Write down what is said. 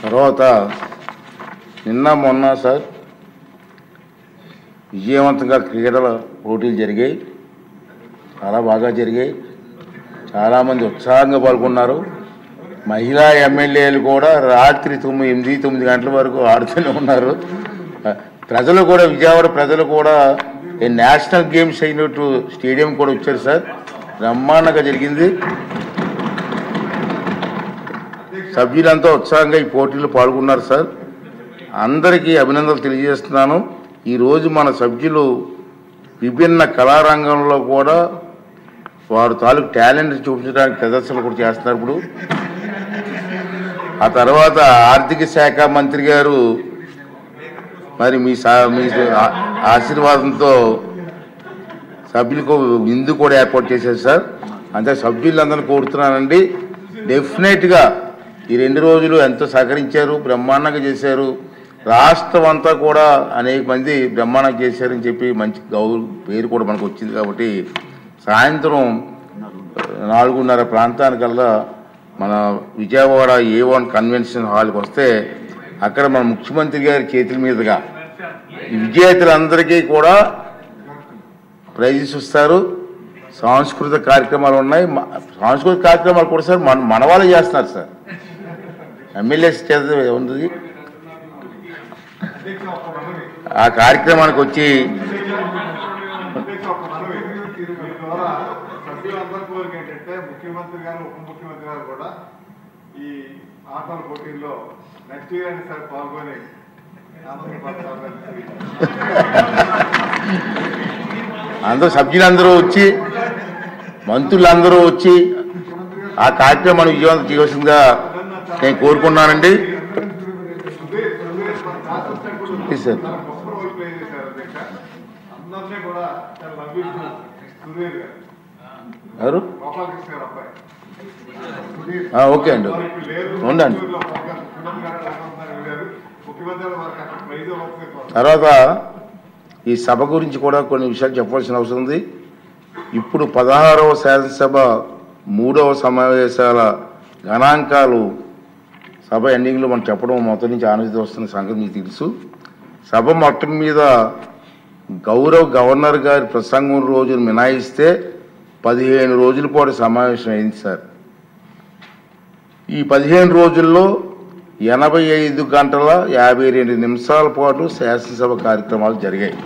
తర్వాత నిన్న మొన్న సార్ విజయవంతంగా క్రీడల పోటీలు జరిగాయి, చాలా బాగా జరిగాయి. చాలామంది ఉత్సాహంగా పాల్గొన్నారు. మహిళా ఎమ్మెల్యేలు కూడా రాత్రి 8-9 గంటల వరకు ఆడుతూనే ఉన్నారు. ప్రజలు కూడా విజయవాడ ప్రజలు కూడా నేషనల్ గేమ్స్ అయినట్టు స్టేడియం కూడా వచ్చారు సార్. బ్రహ్మాండంగా జరిగింది. సభ్యులంతా ఉత్సాహంగా ఈ పోటీలో పాల్గొన్నారు సార్. అందరికీ అభినందనలు తెలియజేస్తున్నాను. ఈరోజు మన సభ్యులు విభిన్న కళారంగంలో కూడా వారు తాలూకు టాలెంట్ చూపించడానికి ప్రదర్శనలు కూడా చేస్తున్నారు. ఇప్పుడు ఆ తర్వాత ఆర్థిక శాఖ మంత్రి గారు మరి మీ ఆశీర్వాదంతో సభ్యులకు విందు కూడా ఏర్పాటు చేశారు సార్. అంతే సభ్యులందరినీ కోరుతున్నానండి, డెఫినెట్గా ఈ 2 రోజులు ఎంతో సహకరించారు, బ్రహ్మాండంగా చేశారు. రాష్ట్రం అంతా కూడా అనేక మంది బ్రహ్మాండంగా చేశారని చెప్పి మంచి పేరు కూడా మనకు వచ్చింది. కాబట్టి సాయంత్రం 4:30 ప్రాంతానికల్లా మన విజయవాడ A1 కన్వెన్షన్ హాల్కి వస్తే అక్కడ మన ముఖ్యమంత్రి గారి చేతుల మీదుగా విజేతలందరికీ కూడా ప్రైజెస్ ఇస్తారు. సాంస్కృతిక కార్యక్రమాలు ఉన్నాయి. సాంస్కృతిక కార్యక్రమాలు కూడా సార్ మన వాళ్ళే చేస్తున్నారు సార్. ఎమ్మెల్యేస్ చేత ఉంది. ఆ కార్యక్రమానికి వచ్చి ముఖ్యమంత్రి గారు ఉప ముఖ్యమంత్రి గారు కూడా ఈ ఆటల పోటీల్లో నెక్స్ట్ ఇయర్ అని సార్ పాల్గొని అందరూ సభ్యులందరూ వచ్చి మంత్రులందరూ వచ్చి ఆ కార్యక్రమాన్ని విజయవంతం చేయవలసిందిగా నేను కోరుకున్నానండి. సార్ ఎవరు? ఓకే అండి, ఉండండి. తర్వాత ఈ సభ గురించి కూడా కొన్ని విషయాలు చెప్పాల్సిన అవసరం ఉంది. ఇప్పుడు 16వ శాసనసభ 3వ సమావేశాల గణాంకాలు సభ ఎండింగ్లో మనం చెప్పడం మొత్తం నుంచి ఆనందిస్తూ వస్తున్న సంగతి మీకు తెలుసు. సభ మొత్తం మీద గవర్నర్ గారి ప్రసంగం రోజును మినాయిస్తే 15 రోజుల పాటు సమావేశం అయింది సార్. ఈ 15 రోజుల్లో 85 గంటల 52 నిమిషాల పాటు శాసనసభ కార్యక్రమాలు జరిగాయి.